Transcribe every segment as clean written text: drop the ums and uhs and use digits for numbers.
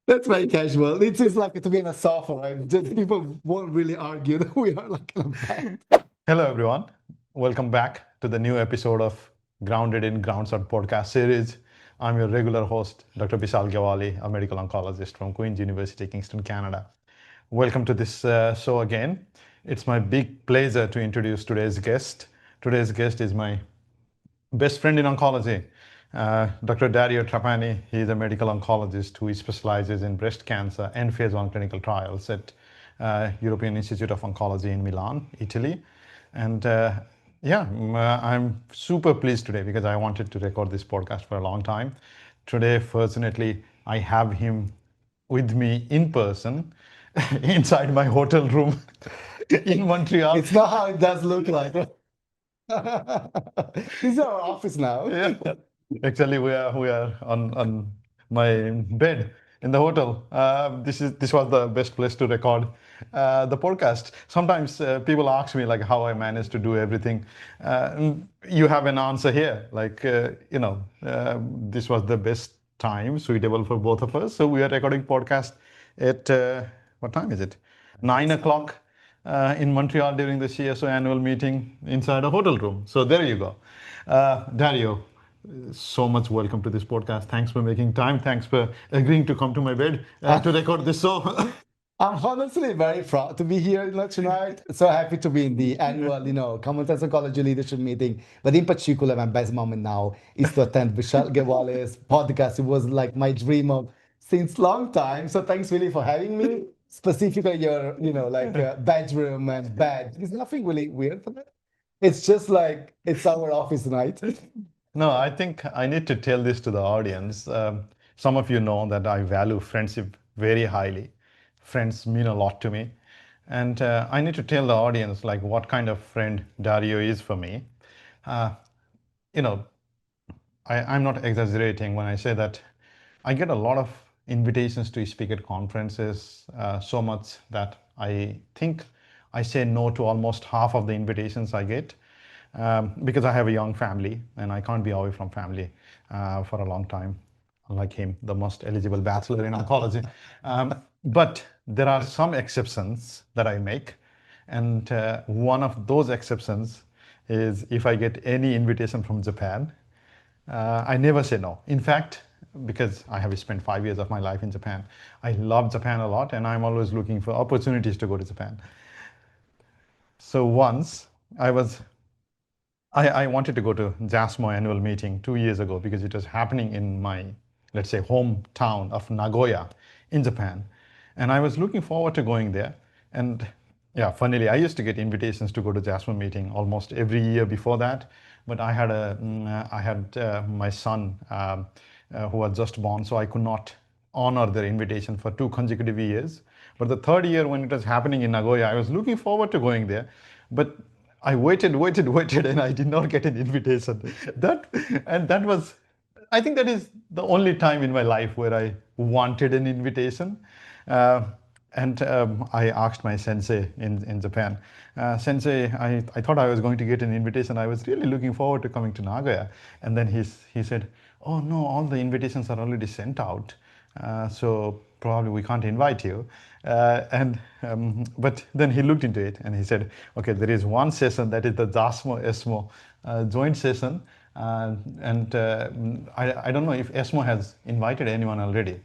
That's very casual. It is like to be in a sofa, right? People won't really argue that we are like in a band. Hello, everyone. Welcome back to the new episode of Grounded in Groundshot podcast series. I'm your regular host, Dr. Bishal Gawali, a medical oncologist from Queen's University, Kingston, Canada. Welcome to this show again. It's my big pleasure to introduce today's guest. Today's guest is my best friend in oncology, Dr. Dario Trapani. He is a medical oncologist who specializes in breast cancer and phase 1 clinical trials at European Institute of Oncology in Milan, Italy. And I'm super pleased today because I wanted to record this podcast for a long time. Today, fortunately, I have him with me in person inside my hotel room in Montreal. It's not how it does look like. This is our office now. Yeah. Actually, we are on my bed in the hotel. This was the best place to record the podcast. Sometimes people ask me like how I managed to do everything. You have an answer here. This was the best time suitable for both of us. So we are recording podcast at what time is it? 9 o'clock in Montreal during the CSO annual meeting inside a hotel room. So there you go. Dario, so much welcome to this podcast. Thanks for making time. Thanks for agreeing to come to my bed to record this show. I'm honestly very proud to be here tonight. So happy to be in the annual, Common Sense Oncology Leadership Meeting. But in particular, my best moment now is to attend Vishal Gewale's podcast. It was like my dream of since long time. So thanks really for having me. Specifically your, bedroom and bed. There's nothing really weird for that. It's just like it's our office night. No, I think I need to tell this to the audience. Some of you know that I value friendship very highly. Friends mean a lot to me. And I need to tell the audience like what kind of friend Dario is for me. Uh, you know, I'm not exaggerating when I say that I get a lot of invitations to speak at conferences, so much that I think I say no to almost half of the invitations I get because I have a young family and I can't be away from family for a long time. Unlike him, the most eligible bachelor in oncology. But there are some exceptions that I make. And one of those exceptions is if I get any invitation from Japan, I never say no. In fact, because I have spent 5 years of my life in Japan, I love Japan a lot and I'm always looking for opportunities to go to Japan. So once I wanted to go to JASMO annual meeting 2 years ago because it was happening in my, let's say, hometown of Nagoya in Japan. And I was looking forward to going there. And yeah, funnily, I used to get invitations to go to JASMO meeting almost every year before that. But I had my son who was just born, so I could not honor their invitation for 2 consecutive years. But the third year when it was happening in Nagoya, I was looking forward to going there. But I waited, and I did not get an invitation. That was, I think that is the only time in my life where I wanted an invitation. And I asked my sensei in Japan, Sensei, I thought I was going to get an invitation. I was really looking forward to coming to Nagoya. And then he said, oh no, all the invitations are already sent out. So probably we can't invite you. But then he looked into it and he said, okay, there is one session that is the JASMO ESMO joint session. I don't know if ESMO has invited anyone already.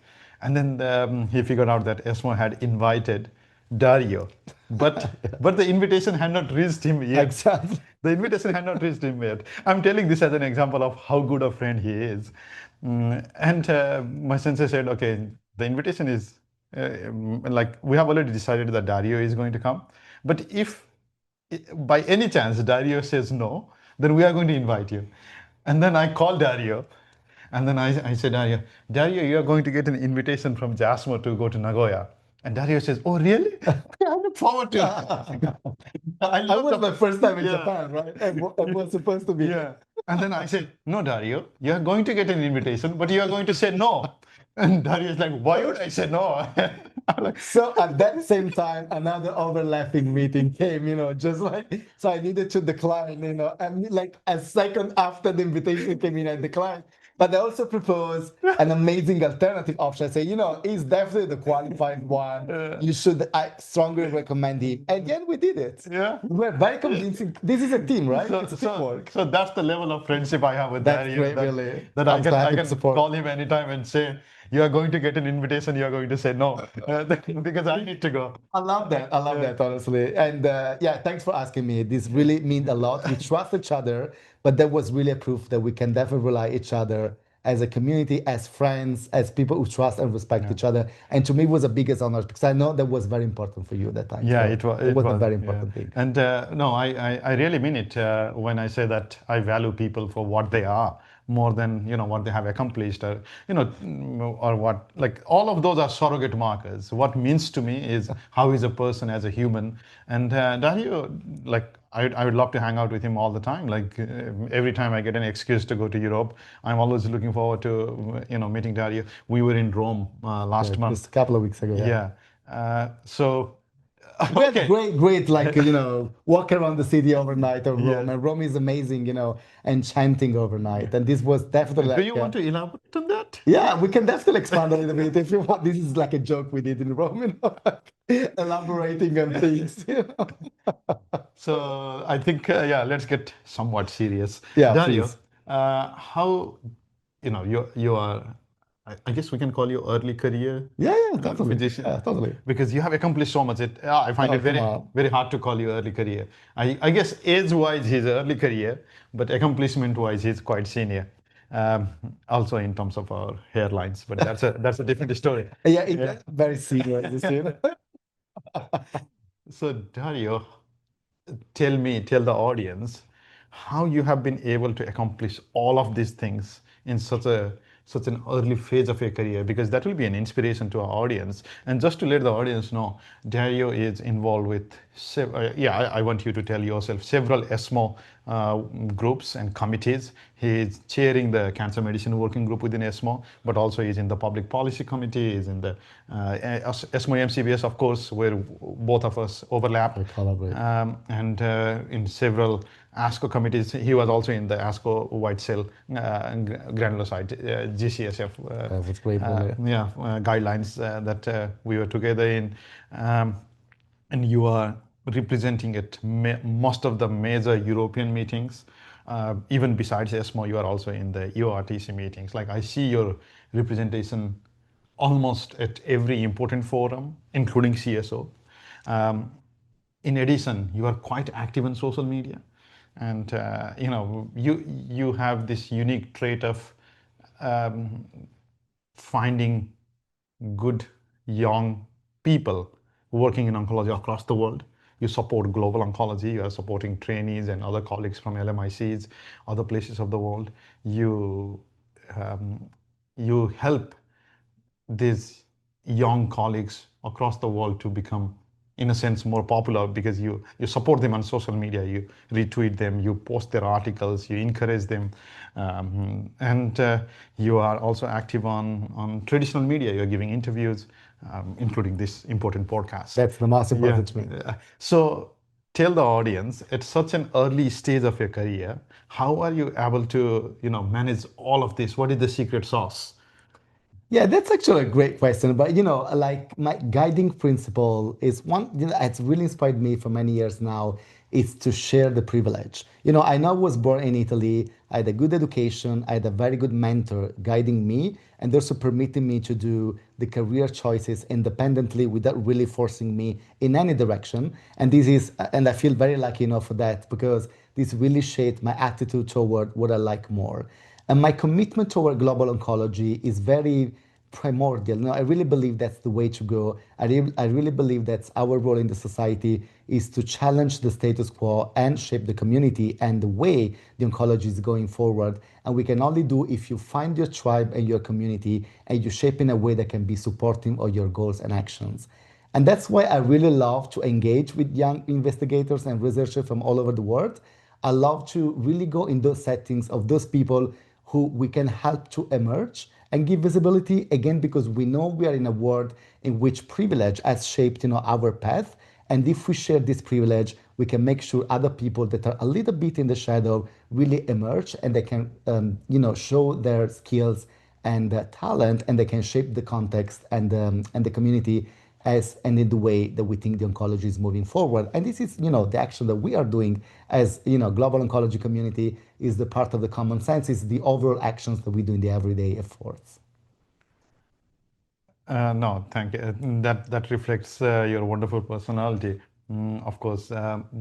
And then he figured out that ESMO had invited Dario, but the invitation had not reached him yet. Exactly. The invitation had not reached him yet. I'm telling this as an example of how good a friend he is. And my sensei said, okay, the invitation is like we have already decided that Dario is going to come. But if by any chance Dario says no, then we are going to invite you. And then I called Dario. And then I said, Dario, you are going to get an invitation from JASMO to go to Nagoya. And Dario says, oh, really? I look forward to it. I was my first time in Japan, right? I was supposed to be. Yeah. And then I said, no, Dario, you are going to get an invitation, but you are going to say no. And Dario is like, why would I say no? So at that same time, another overlapping meeting came, just like, so I needed to decline, and like a second after the invitation came in, I declined. But they also propose an amazing alternative option. I say, he's definitely the qualified one. Uh, You should, I strongly recommend him. And then we did it. yeah. We were very convincing. This is a team, right? So, It's a so, teamwork. so that's the level of friendship I have with That's Dario. great, That really. that I I'm so can I happy to can support. call him anytime and say you are going to get an invitation. You are going to say no because I need to go. I love that. I love Yeah. that, honestly. And yeah, thanks for asking me. This really means a lot. We trust each other, but that was really a proof that we can definitely rely each other as a community, as friends, as people who trust and respect Yeah. each other. And to me, it was the biggest honor because I know that was very important for you at that time. Yeah, So it was. that It was a was. very Yeah, important thing. and no, I really mean it when I say that I value people for what they are more than what they have accomplished, or or what, like, all of those are surrogate markers. What means to me is how is a person as a human, and Dario, like. I would love to hang out with him all the time. Like every time I get an excuse to go to Europe, I'm always looking forward to meeting Dario. We were in Rome Yeah, last month. just a couple of weeks ago. Yeah. Yeah. So We had okay. great, like, walk around the city overnight of Rome. Yes. And Rome is amazing, enchanting overnight. And this was definitely Do like, you want to elaborate on that? yeah, we can definitely expand a little bit if you want. This is like a joke we did in Rome, elaborating on things. So I think, yeah, let's get somewhat serious. Yeah, Dario, please. how, you are, I guess we can call you early career Yeah, yeah, totally. physician, Yeah, totally. because you have accomplished so much. I find Oh, it come very, on. very hard to call you early career. I guess age-wise, he's early career, but accomplishment-wise, he's quite senior. Um, Also in terms of our hairlines, but that's a different story. Yeah, Yeah. very serious, So Dario, tell the audience how you have been able to accomplish all of these things in such an early phase of your career, because that will be an inspiration to our audience. And just to let the audience know, Dario is involved with yeah, I want you to tell yourself several ESMO groups and committees. He is chairing the cancer medicine working group within ESMO, but also he's in the public policy committee, is in the ESMO MCBS, of course, where both of us overlap, We collaborate. and in several ASCO committees. He was also in the ASCO white cell granulocyte GCSF That's great, really. yeah, guidelines that we were together in. And you are representing at most of the major European meetings. Even besides ESMO, you are also in the EORTC meetings. Like, I see your representation almost at every important forum, including CSO. Um, in addition, you are quite active on social media, and you have this unique trait of um, finding good young people working in oncology across the world. You support global oncology. You are supporting trainees and other colleagues from LMICs, other places of the world. You um, you help these young colleagues across the world to become, in a sense, more popular, because you support them on social media, you retweet them, you post their articles, you encourage them, and you are also active on traditional media. You're giving interviews, including this important podcast. That's the most Yeah. important to me. So tell the audience, at such an early stage of your career, how are you able to manage all of this? What is the secret sauce? Yeah, that's actually a great question. But like, my guiding principle is one, it's really inspired me for many years now, is to share the privilege. I know I was born in Italy, I had a good education, I had a very good mentor guiding me, and also permitting me to do the career choices independently without really forcing me in any direction. And I feel very lucky enough for that, because this really shaped my attitude toward what I like more. And my commitment toward global oncology is very primordial. I really believe that's the way to go. I really believe that's our role in the society, is to challenge the status quo and shape the community and the way the oncology is going forward. And we can only do if you find your tribe and your community, and you shape in a way that can be supportive of your goals and actions. And that's why I really love to engage with young investigators and researchers from all over the world. I love to really go in those settings of those people who we can help to emerge and give visibility, again, because we know we are in a world in which privilege has shaped our path. And if we share this privilege, we can make sure other people that are a little bit in the shadow really emerge and they can, show their skills and their talent, and they can shape the context and the community as and in the way that we think the oncology is moving forward. And this is, the action that we are doing as, global oncology community is the part of the common sense, is the overall actions that we do in the everyday efforts. No, thank you. That reflects your wonderful personality, of course.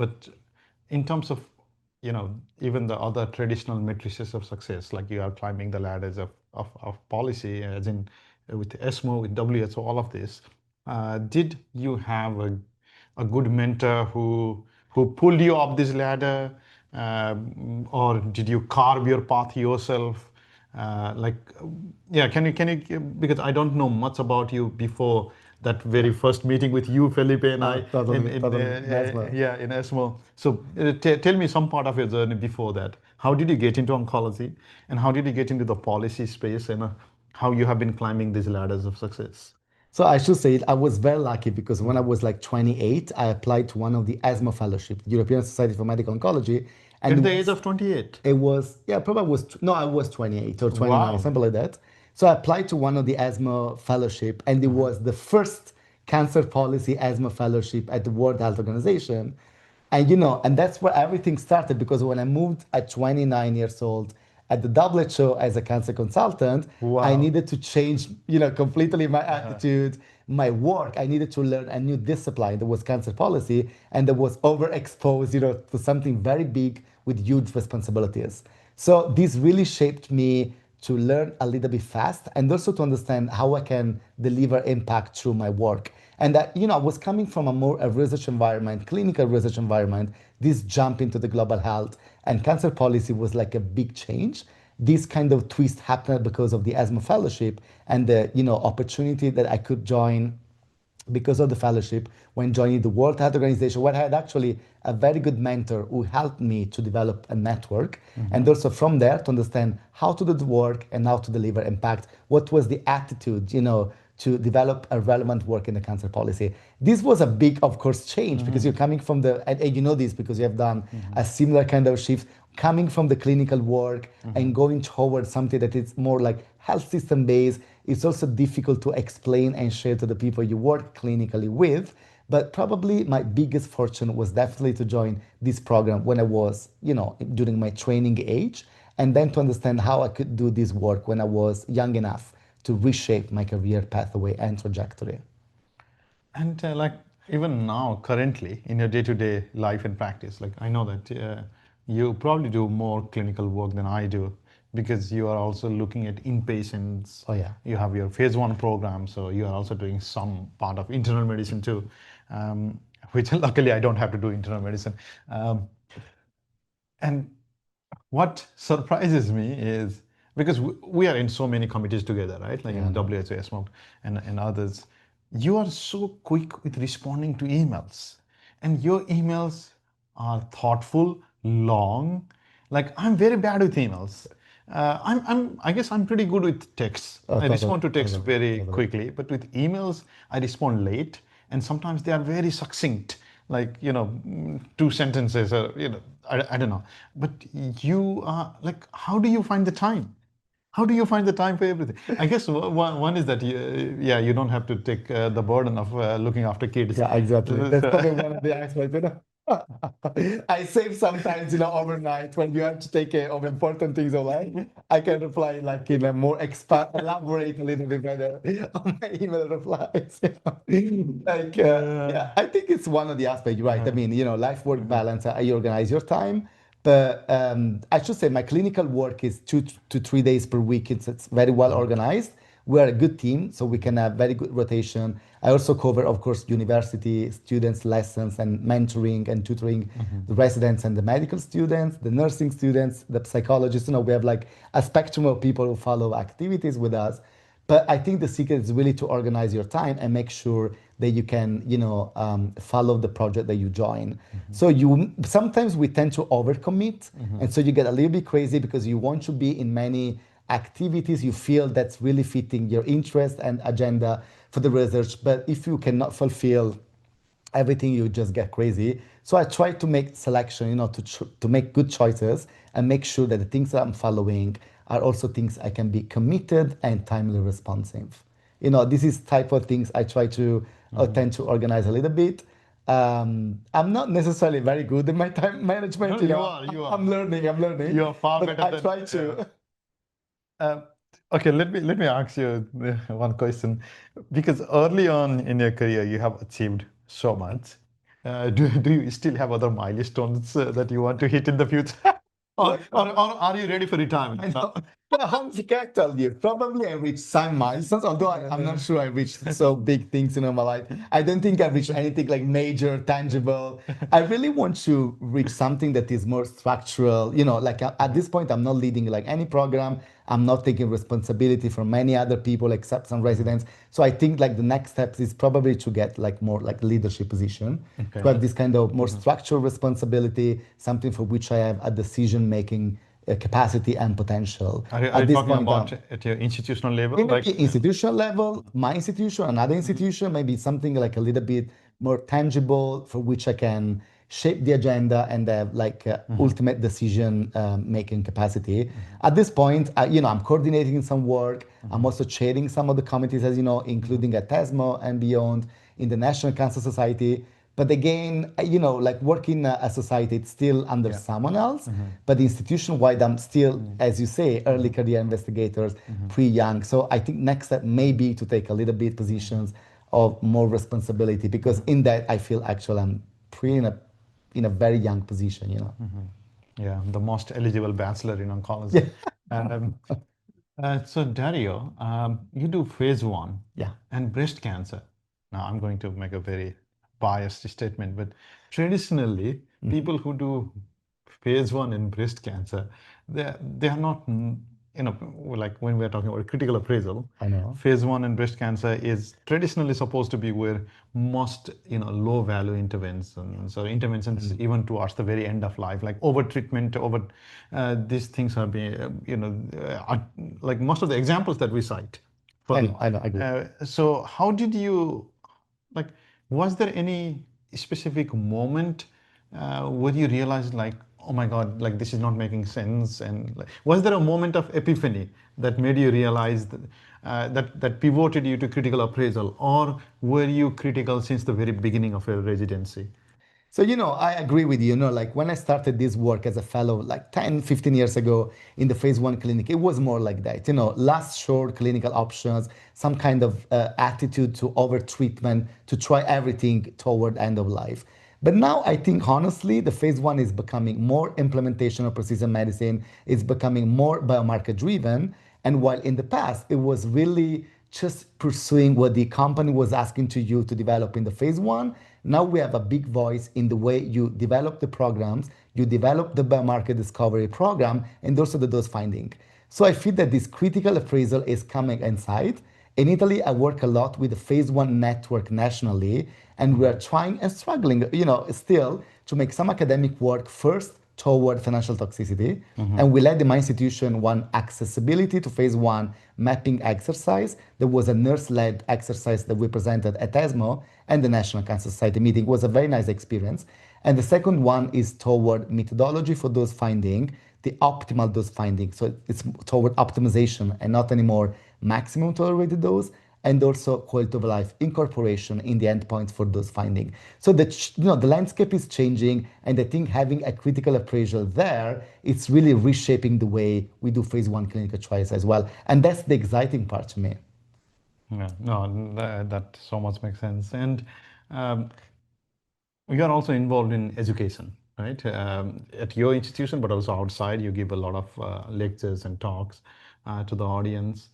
But in terms of, even the other traditional matrices of success, like you are climbing the ladders of policy, as in with ESMO, with WHO, all of this. Did you have a good mentor who pulled you up this ladder, or did you carve your path yourself? Like, yeah, can you, because I don't know much about you before that very first meeting with you, Felipe, and I Totally, totally. That's well. yeah, in ESMO. So tell me some part of your journey before that. How did you get into oncology, and how did you get into the policy space, and how you have been climbing these ladders of success? So I should say I was very lucky because when I was like 28, I applied to one of the ESMO fellowship, the European Society for Medical Oncology, and At the age of 28. it was, yeah, probably was, no, I was 28 or 29, Wow. something like that. So I applied to one of the ESMO fellowship, and it was the first cancer policy ESMO fellowship at the World Health Organization. And and that's where everything started, because when I moved at 29 years old at the WHO as a cancer consultant, I Wow. needed to change, completely my attitude, my work. I needed to learn a new discipline that was cancer policy, and that was overexposed, to something very big with huge responsibilities. So this really shaped me to learn a little bit fast, and also to understand how I can deliver impact through my work. And that, I was coming from a research environment, clinical research environment. This jump into the global health and cancer policy was like a big change. This kind of twist happened because of the ESMO fellowship and the, opportunity that I could join because of the fellowship when joining the World Health Organization, where I had actually a very good mentor who helped me to develop a network, and also from there to understand how to do the work and how to deliver impact. What was the attitude, to develop a relevant work in the cancer policy? This was a big, of course, change because you're coming from and you know this because you have done a similar kind of shift, coming from the clinical work and going towards something that is more like health system based. It's also difficult to explain and share to the people you work clinically with. But probably my biggest fortune was definitely to join this program when I was, during my training age, and then to understand how I could do this work when I was young enough to reshape my career pathway and trajectory. And like even now, currently in your day-to-day life and practice, like I know that you probably do more clinical work than I do because you are also looking at inpatients. Oh, yeah. You have your phase one program, so you are also doing some part of internal medicine too, which luckily I don't have to do internal medicine. And what surprises me is because we are in so many committees together, right? Like Yeah, in no. WHO, SMOC, and others. You are so quick with responding to emails, and your emails are thoughtful, long. Like I'm very bad with emails. I guess I'm pretty good with texts. Oh, I totally, respond to text totally, very totally. quickly, but with emails, I respond late, and sometimes they are very succinct, like two sentences, or I don't know. But you are like, how do you find the time? How do you find the time for everything? I guess one is that yeah, you don't have to take the burden of looking after kids. Yeah, exactly. That's So- probably one of the aspects. I save sometimes, overnight when you have to take care of important things of life. I can reply like in a more elaborate a little bit better on my email replies. Like, yeah, I think it's one of the aspects, you're right? I mean, life work balance, how you organize your time. But I should say my clinical work is 2 to 3 days per week. It's very well organized. We're a good team, so we can have very good rotation. I also cover, of course, university students' lessons and mentoring and tutoring the residents and the medical students, the nursing students, the psychologists. We have like a spectrum of people who follow activities with us. But I think the secret is really to organize your time and make sure that you can, follow the project that you join. So sometimes we tend to overcommit, and so you get a little bit crazy because you want to be in many activities you feel that's really fitting your interest and agenda for the research. But if you cannot fulfill everything, you just get crazy. So I try to make selection, to make good choices and make sure that the things that I'm following are also things I can be committed and timely responsive. This is type of things I try to tend to organize a little bit. I'm not necessarily very good in my time No, management. you are, you are. I'm learning, You are far but better I than. try Yeah. to. Uh, okay, let me ask you one question, because early on in your career you have achieved so much. Do you still have other milestones that you want to hit in the future, or are you ready for I retirement know. now? Yeah, Hans, can tell you? Probably I reached some milestones, although I'm not sure I reached so big things in my life. I don't think I reached anything like major, tangible. I really want to reach something that is more structural. Like at this point, I'm not leading like any program. I'm not taking responsibility from many other people except some residents. So I think like the next steps is probably to get like more like leadership position, to Okay. have this kind of more structural responsibility, something for which I have a decision making capacity and potential. Are At you this talking point, about at your institutional level, maybe like? institutional level, my institution, another institution, maybe something like a little bit more tangible for which I can shape the agenda and have like ultimate decision making capacity. At this point, I'm coordinating some work. I'm also chairing some of the committees, as you know, including at TESMO and beyond in the National Cancer Society. But again, like working a society, it's still under Yeah. someone else. But institution-wide, I'm still, as you say, early career investigators, pre-young. So I think next step may be to take a little bit positions of more responsibility because in that I feel actually I'm pretty in a very young position. Yeah, the most eligible bachelor in oncology. Yeah, And so, Dario, you do phase one yeah, and breast cancer. Now, I'm going to make a very biased statement, but traditionally, people who do phase one in breast cancer, they are not, like when we're talking about critical appraisal, I know. phase one in breast cancer is traditionally supposed to be where most, low value interventions or interventions even towards the very end of life, like over treatment, over these things are being, like most of the examples that we cite for I this. know, I know, I agree. So how did you, like, was there any specific moment where you realized, like, oh my God, like this is not making sense? And like, was there a moment of epiphany that made you realize that pivoted you to critical appraisal, or were you critical since the very beginning of your residency? So, I agree with you. Like when I started this work as a fellow, like 10, 15 years ago in the phase one clinic, it was more like that. Last short clinical options, some kind of attitude to over treatment, to try everything toward end of life. But now I think honestly, the phase one is becoming more implementation of precision medicine, it's becoming more biomarker driven. And while in the past, it was really just pursuing what the company was asking to you to develop in the phase one. Now we have a big voice in the way you develop the programs, you develop the biomarker discovery program, and also the dose finding. So I feel that this critical appraisal is coming inside. In Italy, I work a lot with the phase one network nationally, and we are trying and struggling, still to make some academic work first toward financial toxicity. And we led in my institution one accessibility to phase one mapping exercise. There was a nurse-led exercise that we presented at ESMO and the National Cancer Society meeting. It was a very nice experience. And the second one is toward methodology for dose finding, the optimal dose finding. So it's toward optimization and not anymore maximum tolerated dose, and also quality of life incorporation in the endpoints for those findings. So the landscape is changing, and I think having a critical appraisal there, it's really reshaping the way we do phase one clinical trials as well, and that's the exciting part to me. Yeah, no, that so much makes sense. And um, you are also involved in education, right? At your institution, but also outside, you give a lot of lectures and talks to the audience.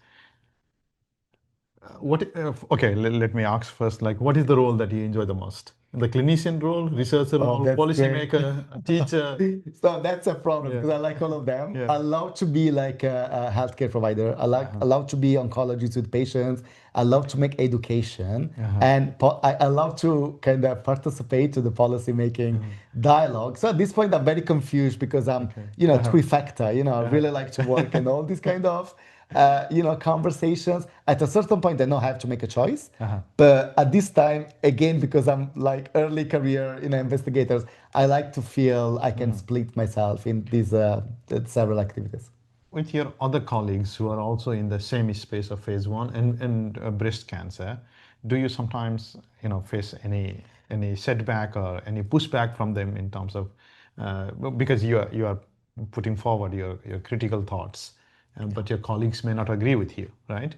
Okay, let me ask first, like, what is the role that you enjoy the most? The clinician role, researcher Oh, role, that's great. policymaker, teacher? So that's a problem Yeah, because I like all of them. yeah. I love to be like a healthcare provider. I love to be oncologist with patients. I love to make education, Uh-huh. and I love to kind of participate to the policy making dialogue. So at this point, I'm very confused because I'm, Okay. Uh-huh. trifecta. I Uh-huh. really like to work and all this kind of. conversations. At a certain point, I know I have to make a choice. Uh-huh. But at this time, again, because I'm like early career, investigators, I like to feel I can split myself in these several activities. With your other colleagues who are also in the same space of phase one and breast cancer, do you sometimes face any setback or any pushback from them in terms of because you are putting forward your critical thoughts, but your colleagues may not agree with you, right?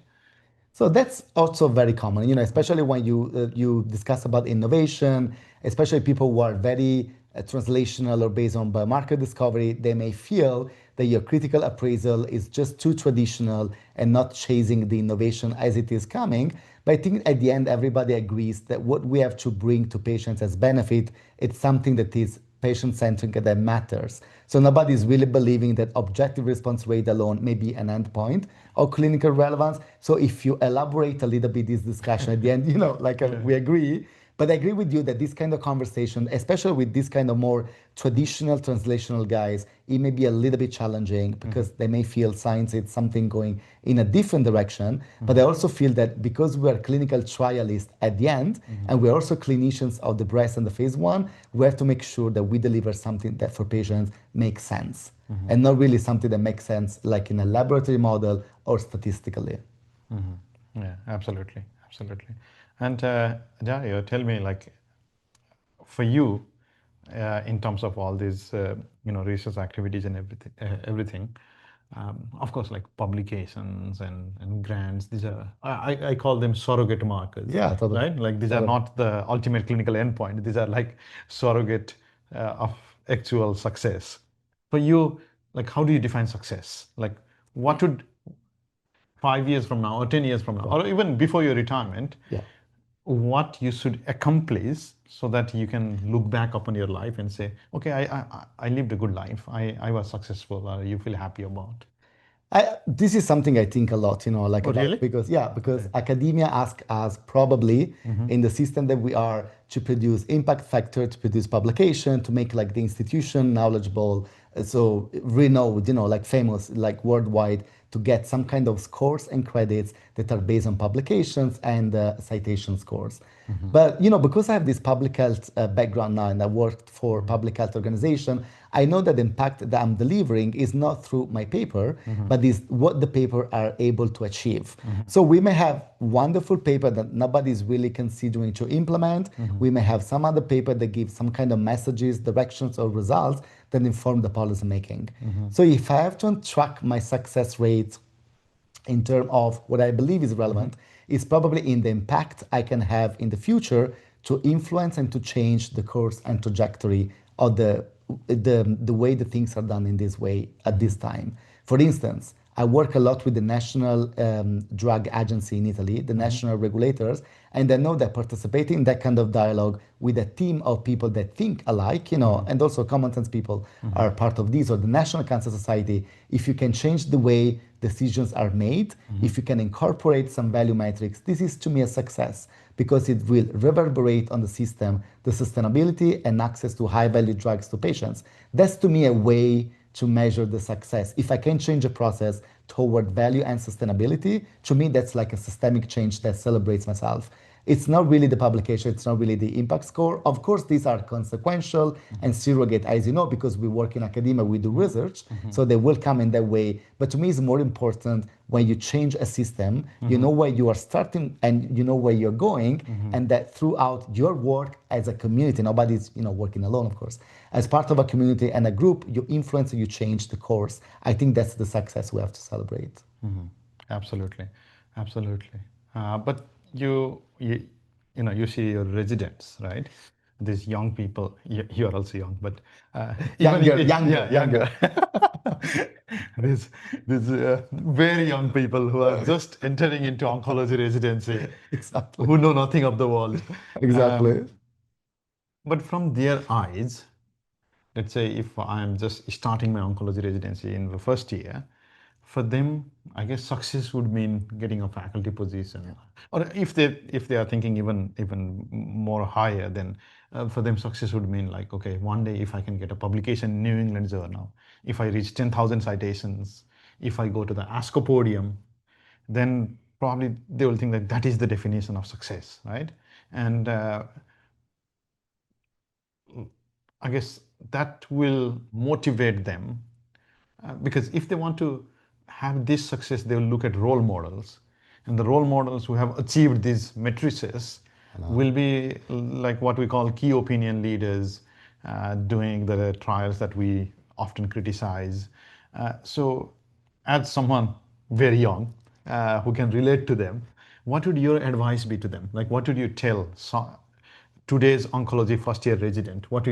So that's also very common, especially when you discuss about innovation, especially people who are very translational or based on biomarker discovery, they may feel that your critical appraisal is just too traditional and not chasing the innovation as it is coming. But I think at the end, everybody agrees that what we have to bring to patients as benefit, it's something that is patient-centric that matters. So nobody's really believing that objective response rate alone may be an endpoint of clinical relevance. So if you elaborate a little bit this discussion at the end, we agree. But I agree with you that this kind of conversation, especially with this kind of more traditional translational guys, it may be a little bit challenging because they may feel science is something going in a different direction. But I also feel that because we are clinical trialists at the end, and we're also clinicians of the breast and the phase one, we have to make sure that we deliver something that for patients makes sense and not really something that makes sense like in a laboratory model or statistically. Yeah, absolutely, absolutely. And Dario, tell me, like, for you, in terms of all these, research activities and everything, of course, like publications and grants, these are, I call them surrogate markers, Yeah, totally. right? Like these are Totally. not the ultimate clinical endpoint. These are like surrogate of actual success. For you, like, how do you define success? Like, what would 5 years from now or 10 years from now Yeah. or even before your retirement, Yeah. what you should accomplish so that you can look back upon your life and say, okay, I lived a good life, I was successful, or you feel happy about. This is something I think a lot, like Oh, about really? because Okay. academia asks us probably Mm-hmm. in the system that we are to produce impact factor, to produce publication, to make like the institution knowledgeable, so renowned, like famous, like worldwide, to get some kind of scores and credits that are based on publications and citation scores. Mm-hmm. But because I have this public health background now and I worked for public health organization, I know that the impact that I'm delivering is not through my paper, but is what the paper are able to achieve. So we may have wonderful paper that nobody is really considering to implement. We may have some other paper that gives some kind of messages, directions, or results that inform the policy making. So if I have to track my success rate in terms of what I believe is relevant is probably in the impact I can have in the future to influence and to change the course and trajectory of the way the things are done in this way at this time. For instance, I work a lot with the National Drug Agency in Italy, the national regulators, and I know that participating in that kind of dialogue with a team of people that think alike, and also common sense people are part of this, or the National Cancer Society, if you can change the way decisions are made, if you can incorporate some value metrics, this is to me a success because it will reverberate on the system, the sustainability and access to high value drugs to patients. That's to me a way to measure the success. If I can change a process toward value and sustainability, to me, that's like a systemic change that celebrates myself. It's not really the publication, it's not really the impact score. Of course, these are consequential and surrogate, as you know, because we work in academia, we do research, so they will come in that way. But to me, it's more important when you change a system, you know where you are starting and you know where you're going, and that throughout your work as a community, nobody's working alone, of course. As part of a community and a group, you influence and you change the course. I think that's the success we have to celebrate. Absolutely, absolutely. But you see your residents, right? These young people. You're also young, but even Younger, younger, yeah, younger. younger. these these very young people who are just entering into oncology residency, Exactly. who know nothing of the world. Exactly. But from their eyes, let's say if I'm just starting my oncology residency in the first year, for them, I guess success would mean getting a faculty position, or if they are thinking even more higher, then for them success would mean like, okay, one day if I can get a publication in New England Journal, if I reach 10,000 citations, if I go to the ASCO podium, then probably they will think that that is the definition of success, right? And I guess that will motivate them because if they want to have this success, they will look at role models, and the role models who have achieved these matrices will be like what we call key opinion leaders doing the trials that we often criticize. So, as someone very young who can relate to them, what would your advice be to them? Like, what would you tell today's oncology first year resident? What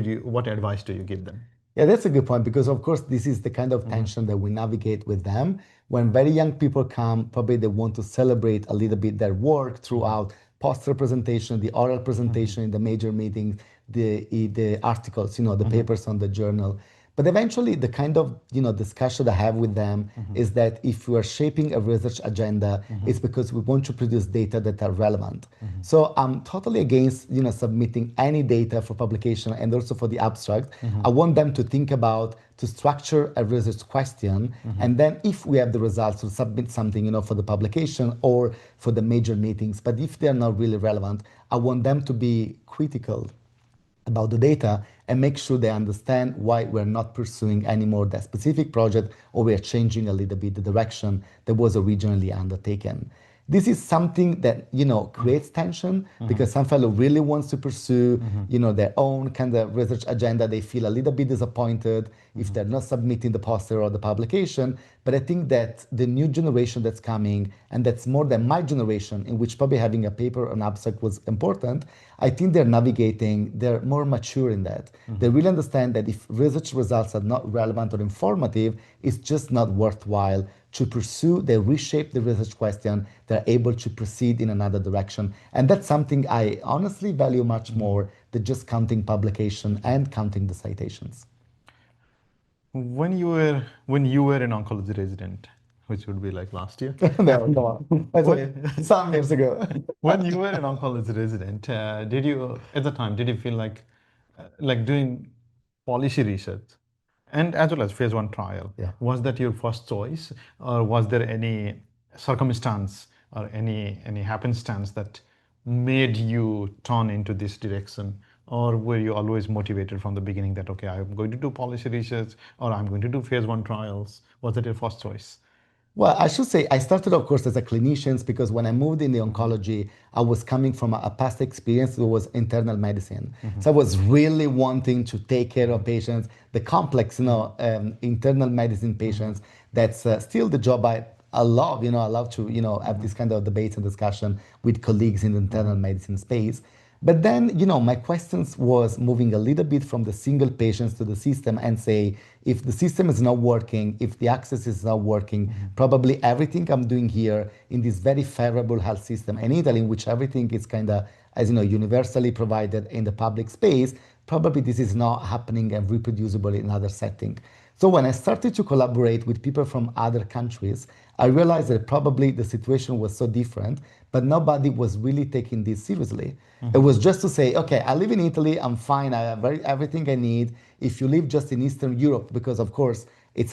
advice do you give them? Yeah, that's a good point because, of course, this is the kind of tension that we navigate with them. When very young people come, probably they want to celebrate a little bit their work throughout poster presentation, the oral presentation in the major meetings, the articles, the papers on the journal. But eventually, the kind of discussion I have with them is that if we are shaping a research agenda, it's because we want to produce data that are relevant. So I'm totally against submitting any data for publication and also for the abstract. I want them to think about to structure a research question, and then if we have the results, to submit something for the publication or for the major meetings. But if they're not really relevant, I want them to be critical about the data and make sure they understand why we're not pursuing anymore that specific project or we're changing a little bit the direction that was originally undertaken. This is something that creates tension because some fellow really wants to pursue their own kind of research agenda. They feel a little bit disappointed if they're not submitting the poster or the publication. But I think that the new generation that's coming, and that's more than my generation, in which probably having a paper or an abstract was important, I think they're more mature in that. They really understand that if research results are not relevant or informative, it's just not worthwhile to pursue. They reshape the research question, they're able to proceed in another direction. And that's something I honestly value much more than just counting publication and counting the citations. When you were an oncology resident, which would be like last year, No, come on. That's when, some years ago. when you were an oncology resident, did you at the time did you feel like doing policy research and as well as phase one trial? Yeah. Was that your first choice, or was there any circumstance or any happenstance that made you turn into this direction? Or were you always motivated from the beginning that, okay, I'm going to do policy research or I'm going to do phase one trials? Was that your first choice? Well, I should say I started, of course, as a clinician because when I moved in the oncology, I was coming from a past experience that was internal medicine. So I was really wanting to take care of patients, the complex, internal medicine patients. That's still the job I love. I love to, have this kind of debates and discussion with colleagues in the internal medicine space. But then, my questions was moving a little bit from the single patients to the system and say, if the system is not working, if the access is not working, probably everything I'm doing here in this very favorable health system in Italy, in which everything is kind of, as universally provided in the public space, probably this is not happening and reproducible in other setting. So when I started to collaborate with people from other countries, I realized that probably the situation was so different, but nobody was really taking this seriously. It was just to say, okay, I live in Italy, I'm fine, I have everything I need. If you live just in Eastern Europe, because of course it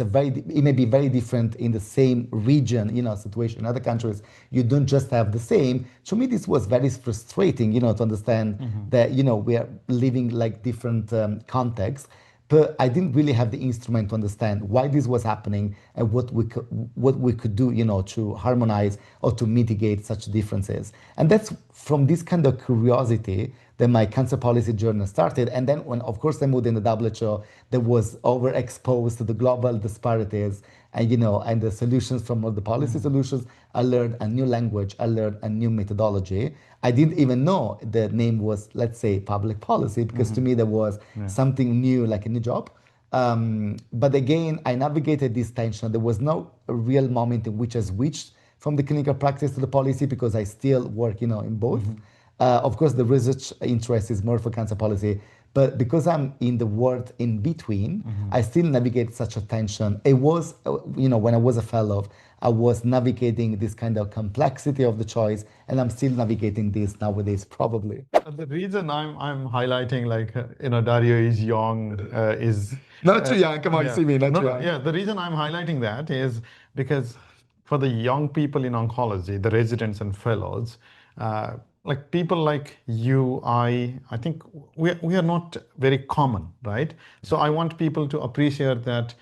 may be very different in the same region, situation. In other countries, you don't just have the same. To me, this was very frustrating, to understand that, we are living like different contexts. But I didn't really have the instrument to understand why this was happening and what we could do, to harmonize or to mitigate such differences. And that's from this kind of curiosity that my cancer policy journey started. And then when, of course, I moved in the WHO, that was overexposed to the global disparities and, and the solutions from all the policy solutions. I learned a new language. I learned a new methodology. I didn't even know the name was, let's say, public policy, because to me there was something new, like a new job. But again, I navigated this tension. There was no real moment in which I switched from the clinical practice to the policy because I still work, in both. Of course, the research interest is more for cancer policy, but because I'm in the world in between, I still navigate such a tension. It was, when I was a fellow, I was navigating this kind of complexity of the choice, and I'm still navigating this nowadays, probably. The reason I'm highlighting like Dario is young is Not too young. Come on, you yeah see me, not no too no young. yeah the reason I'm highlighting that is because for the young people in oncology, the residents and fellows, like people like you, I think we are not very common, right? So I want people to appreciate that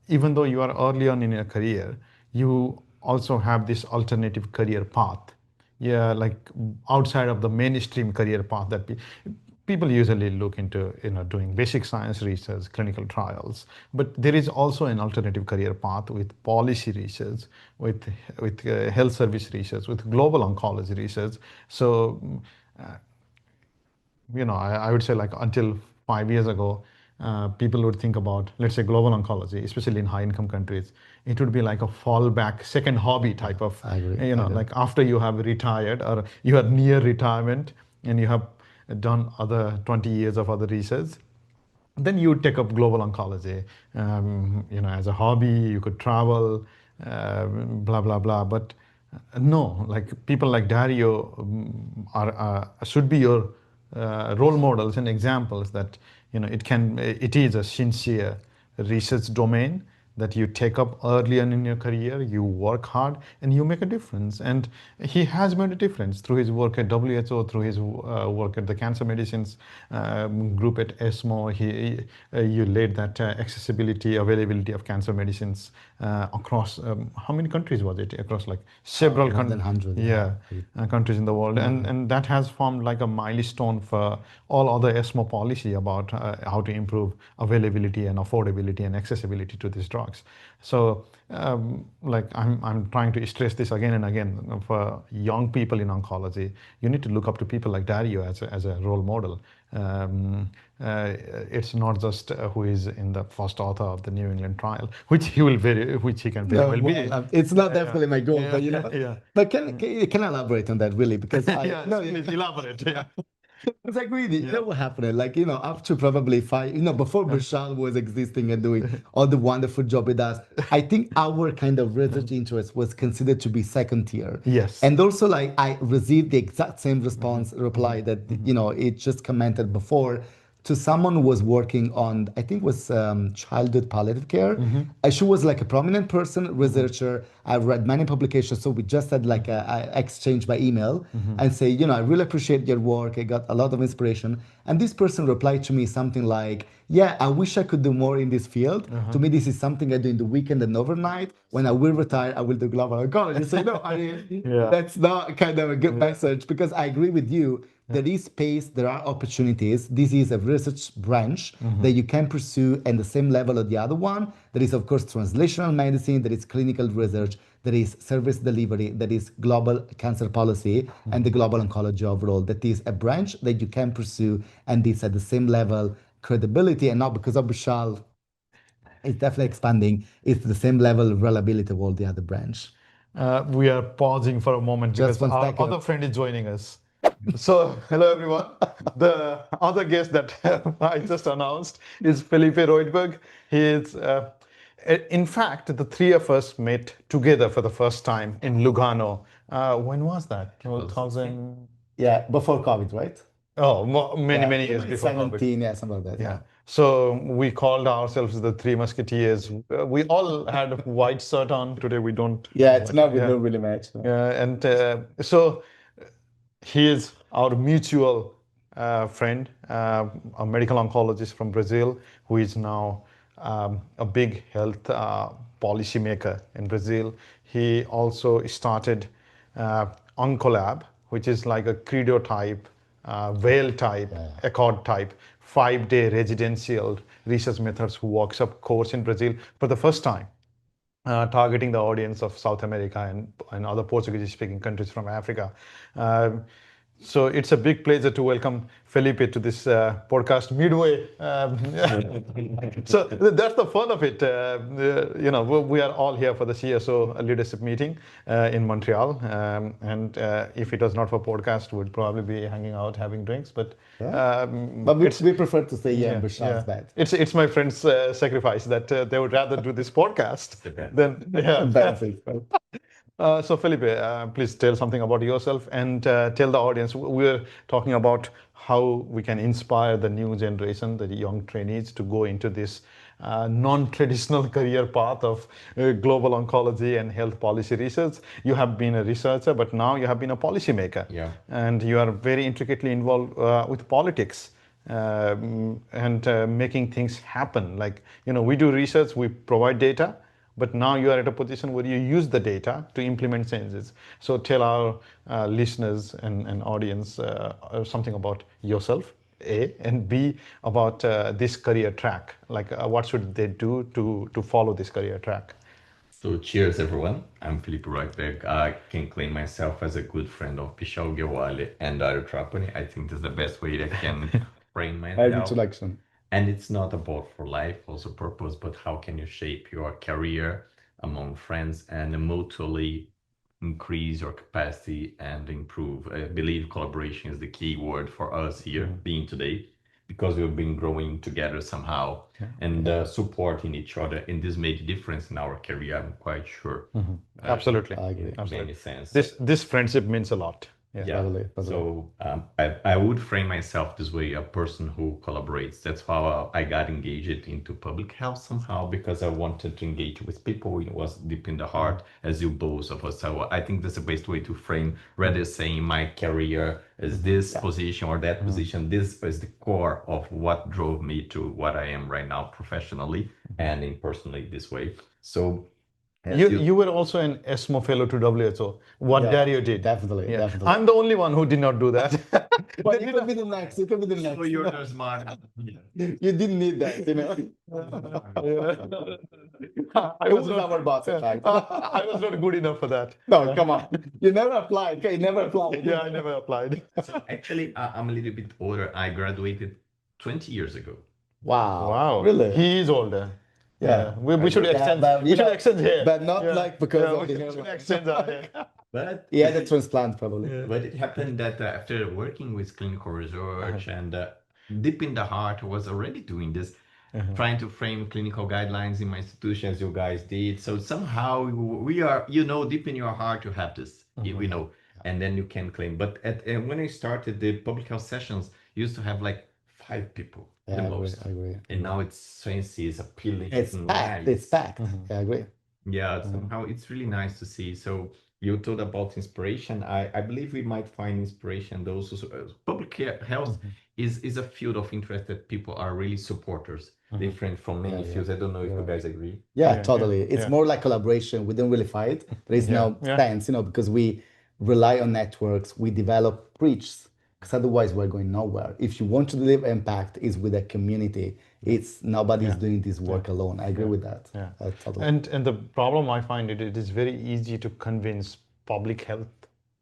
even though you are early on in your career, you also have this alternative career path, yeah, like outside of the mainstream career path that people usually look into, doing basic science research, clinical trials. But there is also an alternative career path with policy research, with health service research, with global oncology research. So I would say like until 5 years ago, people would think about, let's say, global oncology, especially in high income countries. It would be like a fallback, second hobby type of, I agree. I agree. like after you have retired or you are near retirement and you have done other 20 years of other research, then you would take up global oncology, as a hobby. You could travel, blah blah blah. But no, like people like Dario are should be your role models and examples that it is a sincere research domain that you take up early on in your career, you work hard, and you make a difference. And he has made a difference through his work at WHO, through his work at the Cancer Medicines group at ESMO. You led that accessibility, availability of cancer medicines across how many countries was it? Across like several More than 100, yeah, countries in the world, and that has formed like a milestone for all other ESMO policy about how to improve availability and affordability and accessibility to these drugs. So, like I'm trying to stress this again and again for young people in oncology. You need to look up to people like Dario as a role model. Um, it's not just who is in the first author of the New England trial, which he can very No, well be. well, it's not Yeah, definitely my goal, yeah, but yeah, yeah. but can I elaborate on that really? Because I Yes, no, please elaborate. Yeah, it's like really, yeah. what happened? Like, up to probably five, before Bashal was existing and doing all the wonderful job it does, I think our kind of research interest was considered to be second tier. Yes. And also, like, I received the exact same reply that, it just commented before to someone who was working on, I think was childhood palliative care. She was like a prominent person, researcher. I read many publications, so we just had like a exchange by email and say, I really appreciate your work. I got a lot of inspiration. And this person replied to me something like, yeah, I wish I could do more in this field. To me, this is something I do in the weekend and overnight. When I will retire, I will do global oncology. So, I mean, Yeah. that's not kind of a good message because I agree with you. There is space, there are opportunities. This is a research branch that you can pursue at the same level of the other one. There is, of course, translational medicine, there is clinical research, there is service delivery, there is global cancer policy, and the global oncology overall. That is a branch that you can pursue, and it's at the same level credibility, and not because of Bishal, it's definitely expanding. It's the same level of reliability of all the other branch. We are pausing for a moment Just because one our second. other friend is joining us. So, hello everyone. The other guest that I just announced is Felipe Roitberg. He is, in fact, the three of us met together for the first time in Lugano. When was that? 2000. Yeah, before COVID, right? Oh, many, Yeah, many years before COVID. 17, yeah, something like that. Yeah. So we called ourselves the Three Musketeers. We all had white shirt on. Today we don't. Yeah, it's not, we Yeah. don't really match. No. Yeah. And so he is our mutual friend, a medical oncologist from Brazil, who is now a big health policy maker in Brazil. He also started Oncolab, which is like a credo type, whale type, accord type, 5-day residential research methods workshop course in Brazil for the first time, targeting the audience of South America and other Portuguese speaking countries from Africa. Um, So it's a big pleasure to welcome Felipe to this podcast midway. So that's the fun of it. We are all here for the CSO leadership meeting in Montreal. And if it was not for podcast, we'd probably be hanging out having drinks. But Yeah. But we prefer to stay here in yeah, Bashad's yeah. bed. It's my friend's sacrifice that they would rather do this podcast than yeah. Benefits, right? So Felipe, please tell something about yourself and tell the audience. We're talking about how we can inspire the new generation, the young trainees, to go into this non-traditional career path of global oncology and health policy research. You have been a researcher, but now you have been a policymaker, Yeah. and you are very intricately involved with politics. And making things happen. Like, we do research, we provide data, but now you are at a position where you use the data to implement changes. So tell our listeners and audience something about yourself, A, and B, about this career track. Like, what should they do to follow this career track? So cheers, everyone. I'm Felipe Roitberg. I can claim myself as a good friend of Pichal Gewale and Dario Trapani. I think that's the best way I can frame Very good myself. introduction. And it's not about for life, also purpose, but how can you shape your career among friends and mutually increase your capacity and improve. I believe collaboration is the key word for us here being today because we've been growing together somehow and supporting each other. And this made a difference in our career, I'm quite sure. Absolutely. I agree. In Absolutely. many sense. This friendship means a lot. Yeah. Totally. So I would frame myself this way, a person who collaborates. That's how I got engaged into public health somehow because I wanted to engage with people. It was deep in the heart, as you both of us. So I think that's the best way to frame, rather saying my career is this position or that position. This is the core of what drove me to what I am right now professionally and in personally this way. So You were also an ESMO fellow to WHO. What Yeah, Dario did. definitely, Yeah. definitely. I'm the only one who did not do that. But you could be the next. You could be the next. so you're the smart. You didn't need that, I It was was not, our boss, in fact. I was not good enough for that. No, come on. You never applied. Okay, you never applied. Yeah, I never applied. So actually, I'm a little bit older. I graduated 20 years ago. Wow. Wow. Really? He is older. Yeah. We should Yeah, extend. but, We should extend here. but not like because Yeah, of we the should hairline. extend our hair. But He had a transplant, probably. but it happened that after working with clinical research and deep in the heart, I was already doing this, trying to frame clinical guidelines in my institution as you guys did. So somehow we are, deep in your heart, you have this, we know, and then you can claim. But when I started the public health sessions, used to have like 5 people Yeah, the I agree. most. I agree. And now it's 20, it's appealing. It's packed. It's packed. Yeah, I agree. Yeah, somehow it's really nice to see. So you told about inspiration. I believe we might find inspiration. Those who, health is a field of interest that people are really supporters, different from many fields. I don't know if you guys agree. Yeah, totally. It's more like collaboration. We don't really fight. There is no stance, because we rely on networks. We develop bridges because otherwise we're going nowhere. If you want to deliver impact, is with a community. It's nobody's doing this work alone. I agree with that. Yeah. Totally. And the problem I find it is very easy to convince public health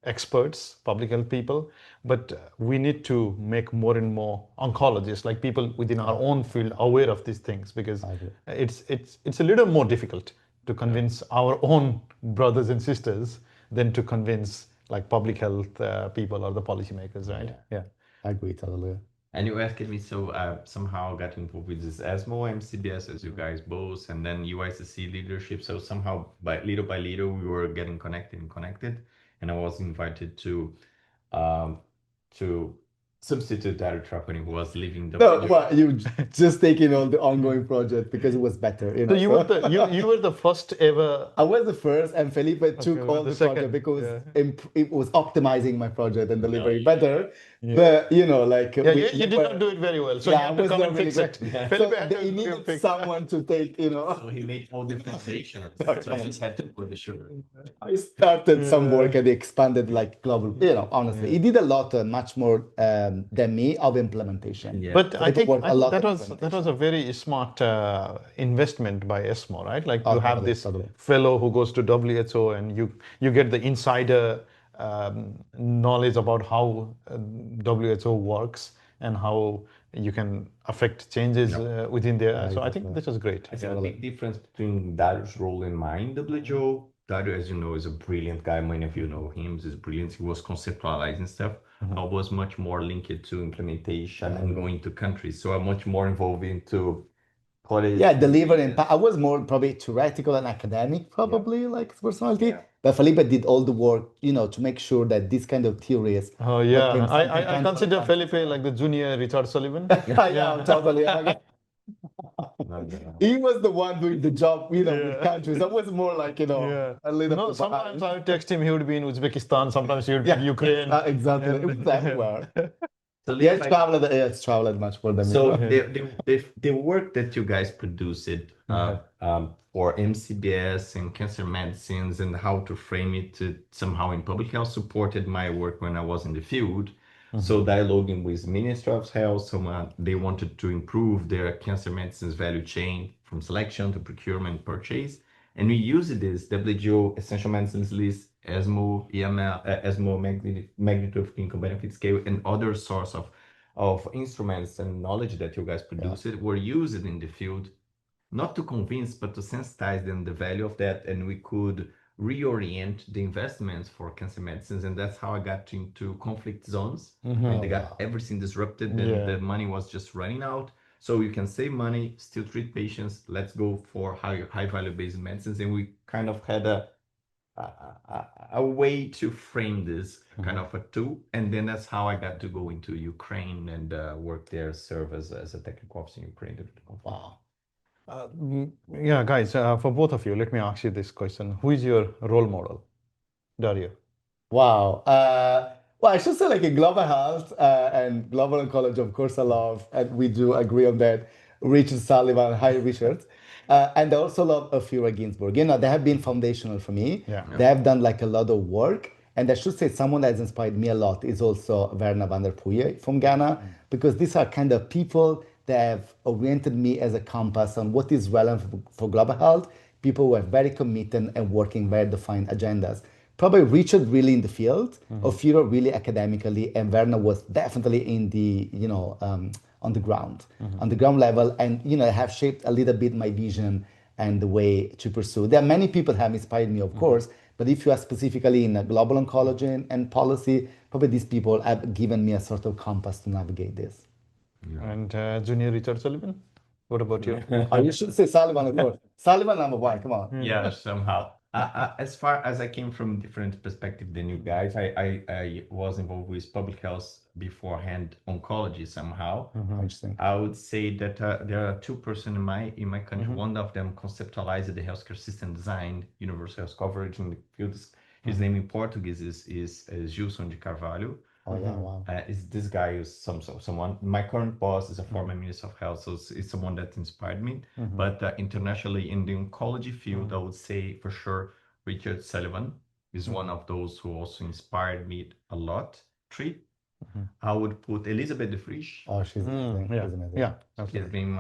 experts, public health people, but we need to make more and more oncologists, like people within our own field, aware of these things because it's a little more difficult to convince our own brothers and sisters than to convince like public health people or the policymakers, right? Yeah. I agree totally. And you asked me, so somehow got involved with this ESMO, MCBS, as you guys both, and then UICC leadership. So somehow, by little, we were getting connected, and I was invited to substitute Dario Trapani, who was leaving the. No, well, you just taking on the ongoing project because it was better. So you were you were the first ever. I was the first, and Felipe took all the second, project because it was optimizing my project and delivering better. But you you did not do it very well, so you had to come and fix it. So they needed someone to take, So he made all the foundations. So I just had to put the sugar. I started some work and expanded like global. Honestly, he did a lot, much more than me of implementation. Yeah. But I think worked a lot that was a very smart investment by ESMO, right? Like you have totally, this totally. fellow who goes to WHO, and you get the insider knowledge about how WHO works and how you can affect changes Yep. within there. Right, So I that's think right. this is great. I think Yeah. the big difference between Dario's role and mine, WHO, Dario, as you know, is a brilliant guy. Many of you know him. He's brilliant. He was conceptualizing stuff. I was much more linked to implementation and going to countries. So I'm much more involved into Yeah, policy. delivering. I was more probably theoretical and academic, probably like personality. Yeah. But Felipe did all the work, to make sure that this kind of theories Oh yeah, became something I tangible. consider Felipe like the junior Richard Sullivan. Yeah, totally. No, no. He was the one doing the job, with Yeah. countries. I was more like, Yeah. a little No, bit sometimes behind. I would text him, he would be in Uzbekistan, sometimes he would be in Yeah, Ukraine. exactly. It was And everywhere. So Yeah, Levi, it's traveled much for them. so the work that you guys produced for MCBS and cancer medicines and how to frame it to somehow in public health supported my work when I was in the field. So dialoguing with Ministry of Health, someone they wanted to improve their cancer medicines value chain from selection to procurement purchase. And we used this WHO essential medicines list, ESMO, EML, ESMO magnitude of clinical benefit scale, and other source of instruments and knowledge that you guys produced were used in the field, not to convince, but to sensitize them the value of that, and we could reorient the investments for cancer medicines, and that's how I got into conflict zones when they got everything disrupted and Yeah. the money was just running out. So you can save money, still treat patients. Let's go for high value based medicines, and we kind of had a way to frame this kind of a tool, and then that's how I got to go into Ukraine and work there, serve as a technical officer in Ukraine. Wow. Yeah, guys, for both of you, let me ask you this question. Who is your role model? Dario. Wow. Well, I should say like in global health and global oncology, of course, I love, and we do agree on that, Richard Sullivan, hi, Richard. And I also love Ophira Ginsburg. They have been foundational for me. Yeah. They have done like a lot of work. And I should say someone that has inspired me a lot is also Verna van der Puye from Ghana, because these are kind of people that have oriented me as a compass on what is relevant for global health, people who are very committed and working very defined agendas. Probably Richard really in the field, Ophira really academically, and Werner was definitely in the, on the ground level, and have shaped a little bit my vision and the way to pursue. There are many people have inspired me, of course, but if you are specifically in global oncology and policy, probably these people have given me a sort of compass to navigate this. And junior Richard Sullivan? What about you? Oh, you should say Sullivan, of course. Sullivan number one, come on. Yeah, somehow. As far as I came from different perspective than you guys, I was involved with public health beforehand, oncology somehow. Interesting. I would say that there are two persons in my country. One of them conceptualized the healthcare system design, universal health coverage in the field. His name in Portuguese is Gilson de Carvalho. Oh, yeah, wow. Is this guy is someone? My current boss is a former minister of health, so it's someone that inspired me. But internationally in the oncology field, I would say for sure Richard Sullivan is one of those who also inspired me a lot. Three, I would put Elizabeth de Vries. Oh, she's amazing. Yeah. She's amazing. Yeah. She has been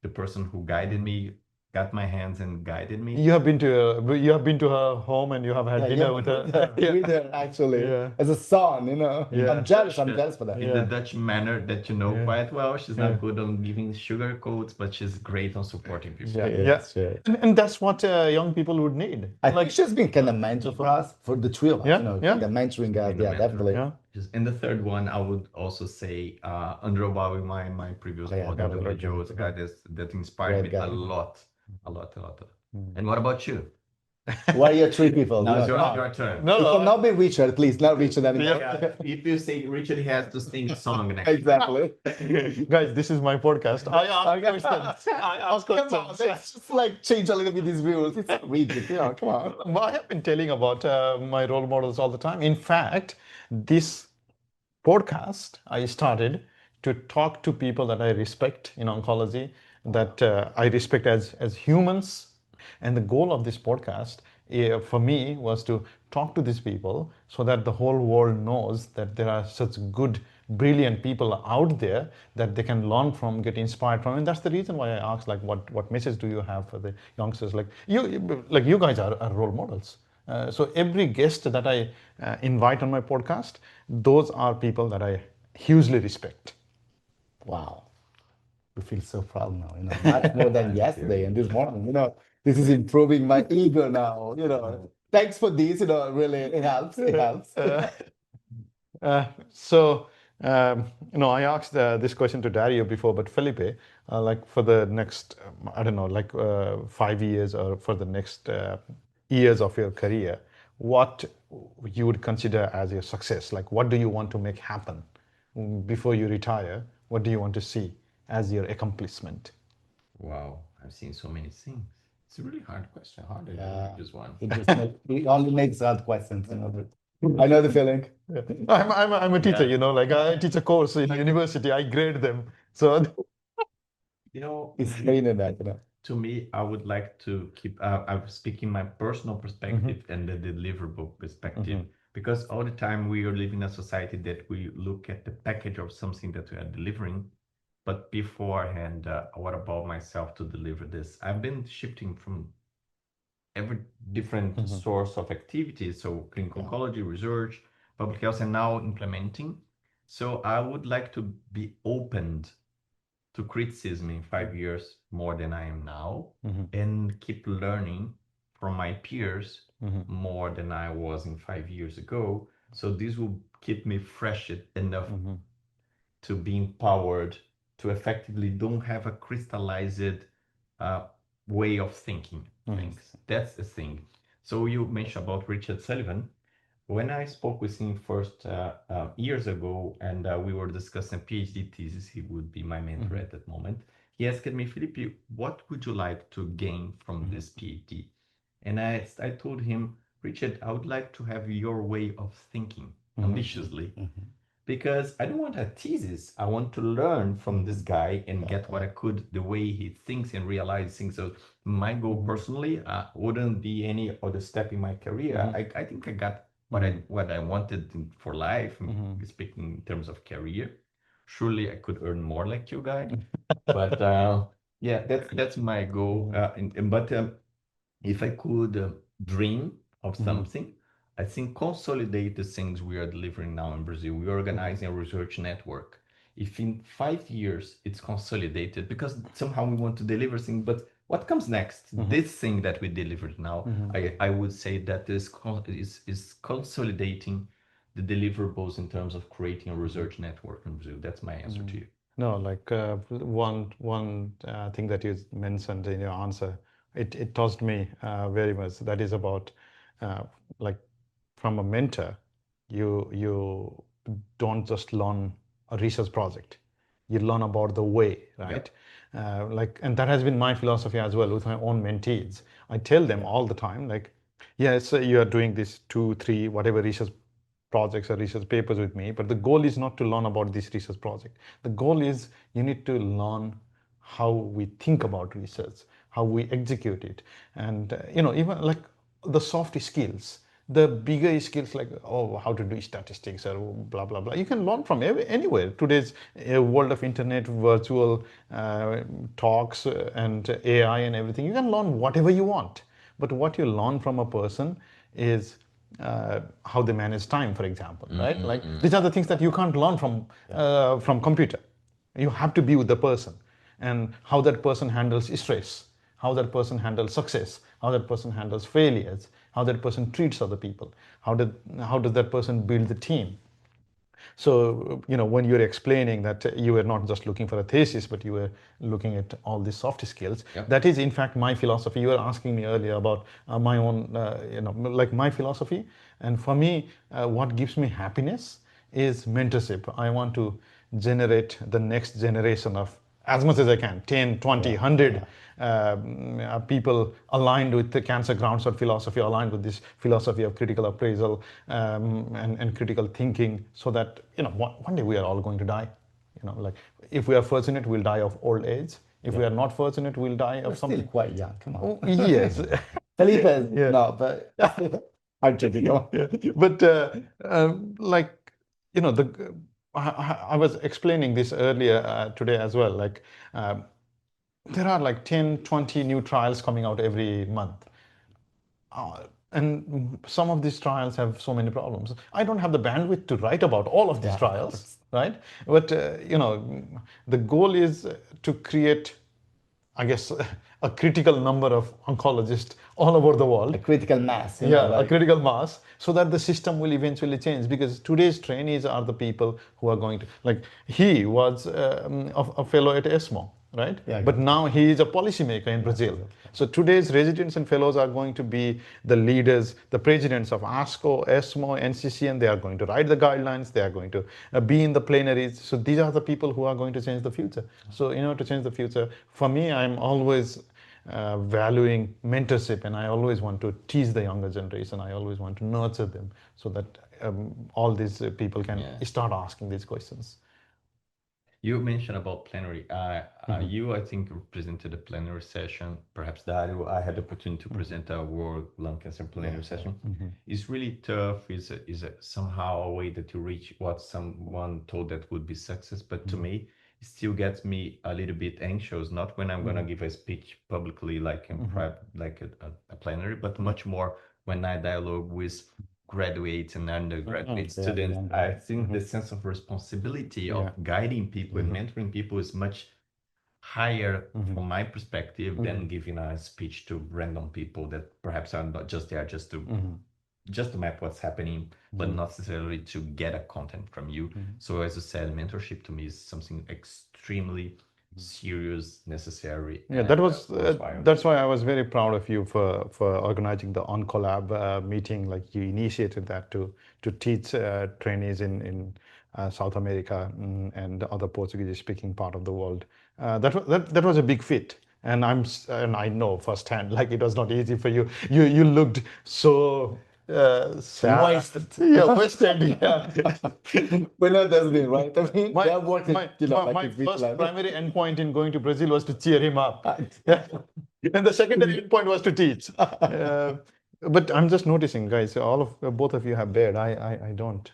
the person who guided me, got my hands and guided me. You have been to her home and you have had dinner with her. With her, actually, Yeah. as a son, Yeah. I'm jealous for that. In the Dutch manner that you know Yeah. quite well. She's not Yeah. good on giving sugar coats, but she's great on supporting people. Yeah, Yeah, yeah. sure. And that's what young people would need. I think she's been kind of mentor for us, for the three of us, Yeah, yeah. kind of mentoring us. Being a Yeah, mentor. definitely. Yeah. And the third one, I would also say Andrew Bowie, my previous Yeah, boss, definitely. Joe, is a guy that inspired Great me guy. a lot. And what about you? Who are your three people? Now it's come on. your turn. No, It no, will not be Richard, please, not Richard anymore. Yeah, if you say Richard, he has to sing a song next. Exactly. guys, this is my podcast. I ask questions. I ask Come on, questions. let's just like change a little bit these rules. It's not rigid. Come on. Well, I have been telling about my role models all the time. In fact, this podcast I started to talk to people that I respect in oncology, that I respect as humans. And the goal of this podcast for me was to talk to these people so that the whole world knows that there are such good, brilliant people out there that they can learn from, get inspired from. And that's the reason why I asked, like, what message do you have for the youngsters? Like you guys are role models. So every guest that I invite on my podcast, those are people that I hugely respect. Wow. We feel so proud now, much more than Thank yesterday you. and this morning, this is improving my ego now. Thanks for this, really, it helps, it helps. So, I asked this question to Dario before, but Felipe, like for the next, I don't know, like 5 years or for the next years of your career, what you would consider as your success? Like, what do you want to make happen before you retire? What do you want to see as your accomplishment? Wow, I've seen so many things. It's a really hard question, harder than Yeah, previous one. it only makes hard questions, I know the feeling. Yeah. I'm a teacher, Yeah, like I teach a course in university, I grade them. So, you know, It's cleaner that. to me, I would like to keep, I'm speaking my personal perspective and the deliverable perspective, because all the time we are living in a society that we look at the package of something that we are delivering. But beforehand, what about myself to deliver this? I've been shifting from every different source of activity, so clinical Yeah. oncology, research, public health, and now implementing. So I would like to be opened to criticism in 5 years more than I am now, and keep learning from my peers more than I was in 5 years ago. So this will keep me fresh enough to be empowered to effectively don't have a crystallized uh, way of thinking things. That's the thing. So you mentioned about Richard Sullivan. When I spoke with him first years ago, and we were discussing a PhD thesis, he would be my mentor at that moment. He asked me, Felipe, what would you like to gain from this PhD? And I told him, Richard, I would like to have your way of thinking ambitiously, because I don't want a thesis. I want to learn from this guy and get what I could, the way he thinks and realize things. So my goal personally wouldn't be any other step in my career. I think I got what I wanted for life, speaking in terms of career. Surely I could earn more like you guys, but yeah, that's my goal. But if I could dream of something, I think consolidate the things we are delivering now in Brazil. We are organizing a research network. If in 5 years it's consolidated, because somehow we want to deliver things, but what comes next? This thing that we delivered now, I would say that this is consolidating the deliverables in terms of creating a research network in Brazil. That's my answer to you. no, like one thing that you mentioned in your answer, it touched me very much. That is about uh, like from a mentor, you don't just learn a research project. You learn about the way, right? Like, and that has been my philosophy as well with my own mentees. I tell them all the time, like, yes, you are doing this 2, 3, whatever research projects or research papers with me, but the goal is not to learn about this research project. The goal is you need to learn how we think about research, how we execute it, and even like the soft skills. The bigger skills like how to do statistics or blah blah blah, you can learn from anywhere. Today's world of internet, virtual talks, and AI and everything, you can learn whatever you want. But what you learn from a person is how they manage time, for example, right? Like these are the things that you can't learn from computer. You have to be with the person, and how that person handles stress, how that person handles success, how that person handles failures, how that person treats other people, how does that person build the team. So, when you're explaining that you were not just looking for a thesis, but you were looking at all these soft skills, that is in fact my philosophy. You were asking me earlier about my own, like my philosophy. And for me, what gives me happiness is mentorship. I want to generate the next generation of as much as I can, 10, 20, 100 people aligned with the cancer groundshot philosophy, aligned with this philosophy of critical appraisal and critical thinking, so that one day we are all going to die. Like if we are fortunate, we'll die of old age. If we are not fortunate, we'll die We're of still something. quite young. Come on. Oh, yes. Felipe, Yeah. no, but I'm joking. Come on. Yeah. But like the I was explaining this earlier today as well. Like there are like 10, 20 new trials coming out every month. and some of these trials have so many problems. I don't have the bandwidth to write about all of these Yeah, of trials, course. right? But the goal is to create, I guess, a critical number of oncologists all over the A world. critical mass, Yeah, a like critical mass, so that the system will eventually change. Because today's trainees are the people who are going to, like, he was a fellow at ESMO, right? yeah, But exactly. now he is a policymaker in Brazil. So today's residents and fellows are going to be the leaders, the presidents of ASCO, ESMO, NCC, and they are going to write the guidelines. They are going to be in the plenaries. So these are the people who are going to change the future. So to change the future, for me, I'm always valuing mentorship, and I always want to teach the younger generation. I always want to nurture them so that all these people can Yeah. start asking these questions. You mentioned about plenary. You, I think, presented a plenary session. Perhaps Dario, I had the opportunity to present a World Lung Cancer plenary session. It's really tough. Is somehow a way that you reach what someone told that would be success. But to me, it still gets me a little bit anxious. Not when I'm gonna give a speech publicly, like in private, like a plenary, but much more when I dialogue with graduates and undergraduate students. I think the sense of responsibility of guiding people and mentoring people is much higher from my perspective than giving a speech to random people that perhaps are not just there just to map what's happening, but not necessarily to get a content from you. So as you said, mentorship to me is something extremely serious, necessary. Yeah, and, that was worthwhile. that's why I was very proud of you for organizing the OnCollab meeting. Like, you initiated that to teach trainees in South America, and the other Portuguese speaking part of the world. That was a big fit. And and I know firsthand, like, it was not easy for you. You looked so sad. Wasted. Yeah, wasted. Yeah. But no, that's been right. I mean, My, they're working, like my in first Switzerland. primary endpoint in going to Brazil was to cheer him up. Yeah. And the secondary endpoint was to teach. But I'm just noticing, guys, all of both of you have beard. I don't.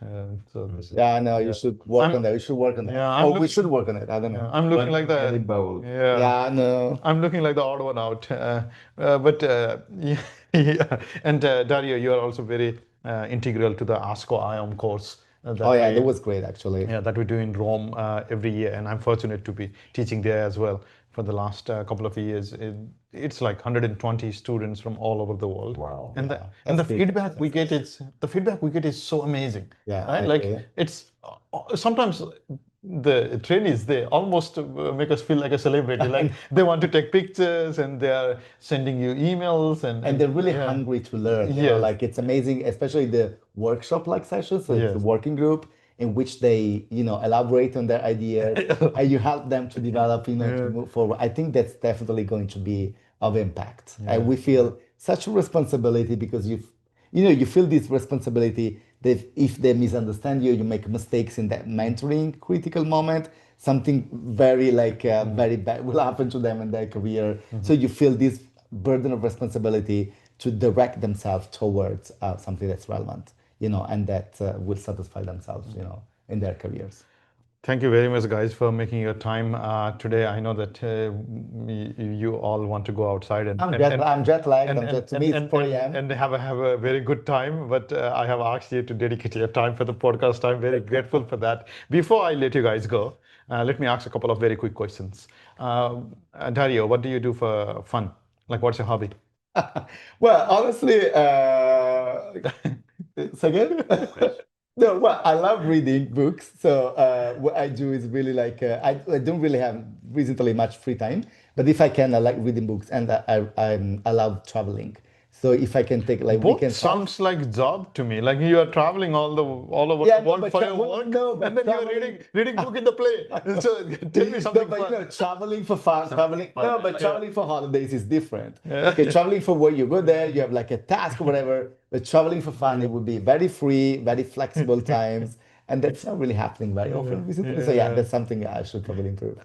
So this is, Yeah, no, you should work I'm- on that. You should work on that. yeah, I'm Or we looking- should work on it. I don't know. I'm looking like Very the bold. Yeah, no. I'm looking like the odd one out. But yeah, yeah. And Dario, you are also very integral to the ASCO IOM course. That Oh yeah, we- that was great actually. yeah, that we do in Rome every year, and I'm fortunate to be teaching there as well for the last couple of years. It's like 120 students from all over the world. Wow. And Yeah, the that's big. feedback we get is so amazing. Yeah, right? I Like, agree. it's sometimes the trainees, they almost make us feel like a celebrity. Like, they want to take pictures, and they are sending you emails, And they're really yeah. hungry to learn. Yes. Like it's amazing, especially the workshop like sessions. So it's a Yes. working group in which they, elaborate on their ideas and you help them to develop, to move forward. I think that's definitely going to be of impact. And we feel such a responsibility because you feel this responsibility that if they misunderstand you, you make mistakes in that mentoring critical moment, something very very bad will happen to them in their career. So you feel this burden of responsibility to direct themselves towards something that's relevant, and that will satisfy themselves, in their careers. Thank you very much, guys, for making your time today. I know that you all want to go outside and I'm jet lagged. To me, it's 4 a.m. and have a very good time. But I have asked you to dedicate your time for the podcast. I'm very grateful for that. Before I let you guys go, let me ask a couple of very quick questions. Dario, what do you do for fun? Like, what's your hobby? Well, honestly, second. No, well, I love reading books. So what I do is really I don't really have recently much free time, but if I can, I like reading books, and I love traveling. So if I can take Both weekends off. sounds like job to me. Like, you are traveling all over Yeah, the world but for your work, no, but and then you're reading book in the play. So tell me No, something but fun. traveling for fun, traveling. No, but traveling for holidays is different. Yeah. Okay, traveling for work, you go there, you have like a task or whatever. But traveling for fun, it would be very free, very flexible times, and that's not really happening very often recently. So yeah, that's something I should probably improve.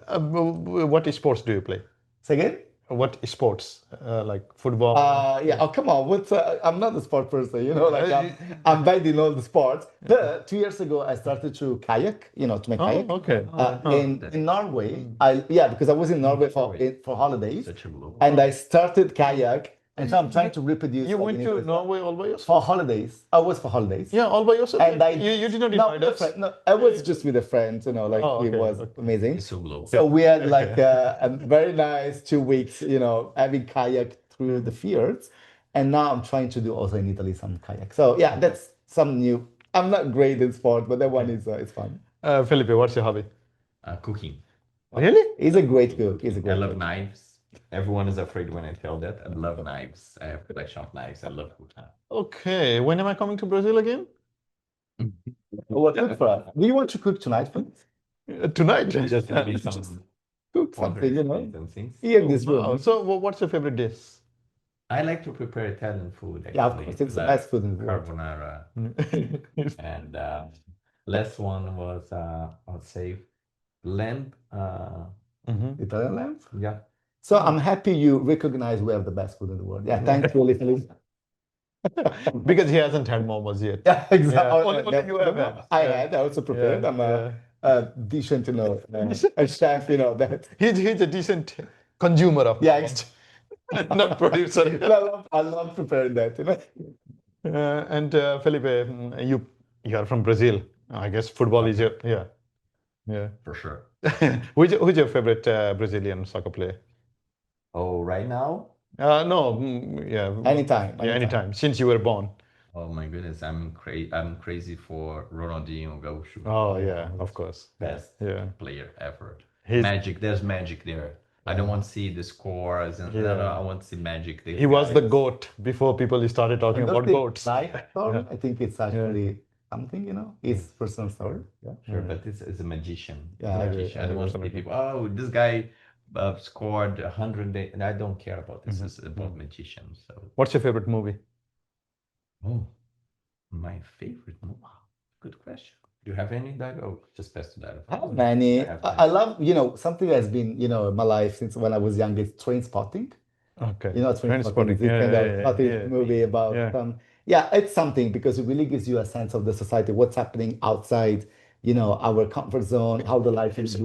What sports do you play? Say again? What sports? Like football? Yeah. Oh, come on. I'm not a sport person. Like I'm bad in all the sports. But 2 years ago, I started to kayak. To make kayak. Okay. In Norway, because I was in Norway for holidays, Such a global. and I started kayak, And so I'm trying to reproduce. You like, went in to Italy. Norway all by yourself? For holidays. I was for holidays. Yeah, all by yourself. And you did not no, invite with a us. friend. No, I was just with a friend, like Oh, it okay, was okay. amazing. It's so global. So we had like a very nice 2 weeks, having kayak through the fjords. And now I'm trying to do also in Italy some kayak. So yeah, that's some new. I'm not great in sport, but that one is fun. Felipe, what's your hobby? Cooking. Really? He's a great cook. He's a I great love cook. knives. Everyone is afraid when I tell that. I love knives. I have a collection of knives. I love cooking. Okay. When am I coming to Brazil again? Well, cook for us. Do you want to cook tonight, please? Tonight. Just to make some Cook something, recipes and things. Here in this Wow. room. So, what's your favorite dish? I like to prepare Italian food, Yeah, of actually. course. It's the Like best food in the world. carbonara. And last one was, I'll say, lamb. Italian lamb. Yeah. So I'm happy you recognize we have the best food in the world. Yeah, thanks for listening. Because he hasn't had momos yet. Yeah, exactly. Yeah, only you have had. I had. I also prepared. Yeah, I'm a decent, a chef. That. He's a decent consumer of Yeah, momos. Not producer. I love preparing that. And Felipe, you are from Brazil. I guess football is your yeah. For sure. Who's your favorite Brazilian soccer player? Oh, right now? No, yeah. Anytime. Yeah, anytime. Since you were born. Oh my goodness, I'm crazy for Ronaldinho Gaúcho. Oh yeah, of course. Best player ever. Magic. There's magic there. I don't want to see the scores and I want to see magic. He was the GOAT before people started talking about GOATs. I think it's actually something, his personal story. Yeah. Sure, but it's a magician. Yeah, Magician. I don't want to see people, oh, this guy scored 100, and I don't care about this. It's about magicians. So. What's your favorite movie? Oh, my favorite movie. Good question. Do you have any, Dario? Oh, just pass to Dario. How many? I love, something that's been, in my life since when I was young is train spotting. Okay. Train spotting is kind of movie about it's something because it really gives you a sense of the society, what's happening outside, our comfort zone, how the life is.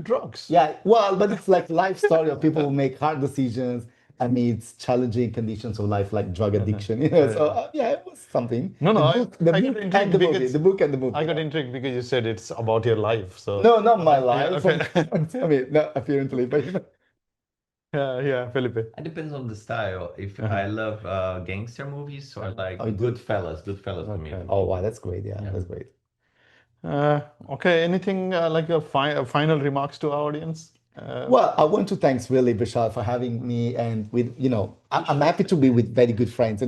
Drugs. Yeah, well, but it's like life story of people who make hard decisions amidst challenging conditions of life, like drug addiction. So it was something. No, the book and the movie. The book and the movie. I got intrigued because you said it's about your life. So no, not my life. Okay. I mean, not apparently, but Yeah, Felipe. It depends on the style. If I love gangster movies, so I like Goodfellas. Goodfellas for me. Oh wow, that's great. Yeah, that's great. Okay, anything like a final remarks to our audience? Well, I want to thanks really Vishal for having me, and I'm happy to be with very good friends.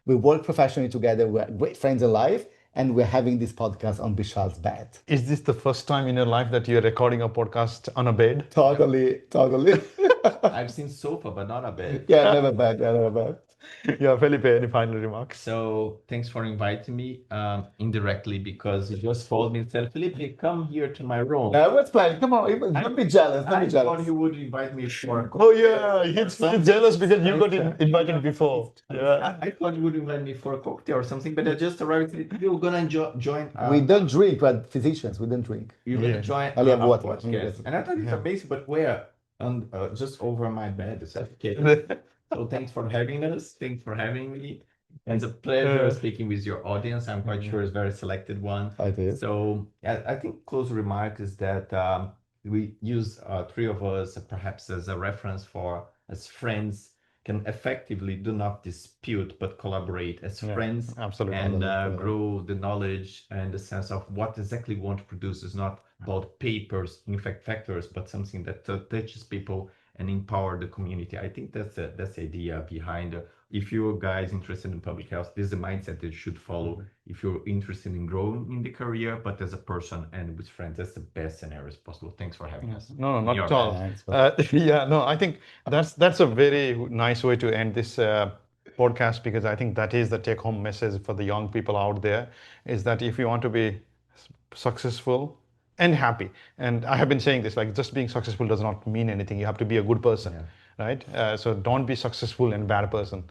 We work professionally together. We're great friends in life, and we're having this podcast on Vishal's bed. Is this the first time in your life that you're recording a podcast on a bed? Totally. I've seen sofa, but not a bed. Yeah, never bad. Yeah, Felipe, any final remarks? So thanks for inviting me indirectly because you just called me and said, Felipe, come here to my room. I was planning. Come on, don't be jealous. I thought you would invite me for. Oh yeah, he's jealous because you got invited before. Yeah, I thought you would invite me for a cocktail or something, but I just arrived. You're gonna join. We don't drink. We're physicians. We don't drink. You're gonna join. I have water. Podcast. And I thought it's amazing, but where? Just over my bed. It's okay. So thanks for having us. Thanks for having me. It's a pleasure speaking with your audience. I'm quite sure it's a very selected one. I do. So I think close remark is that we use three of us perhaps as a reference for as friends can effectively do not dispute but collaborate as friends. Absolutely. And grow the knowledge and the sense of what exactly we want to produce is not about papers, in fact, factors, but something that touches people and empower the community. I think that's the idea behind. If you guys interested in public health, this is the mindset that you should follow. If you're interested in growing in the career, but as a person and with friends, that's the best scenarios possible. Thanks for having us. No, not at all. I think that's a very nice way to end this podcast because I think that is the take-home message for the young people out there is that if you want to be successful and happy, and I have been saying this, like just being successful does not mean anything. You have to be a good person, right? So don't be successful and bad person.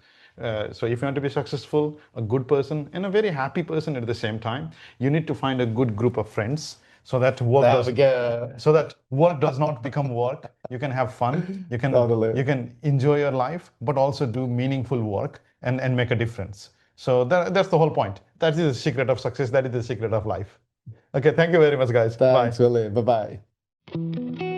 So if you want to be successful, a good person, and a very happy person at the same time, you need to find a good group of friends so that work There does we go. so that work does not become work. You can have fun. Totally. You can enjoy your life, but also do meaningful work and make a difference. So that's the whole point. That is the secret of success. That is the secret of life. Okay, thank you very much, guys. Bye. Thanks, Willie. Bye bye.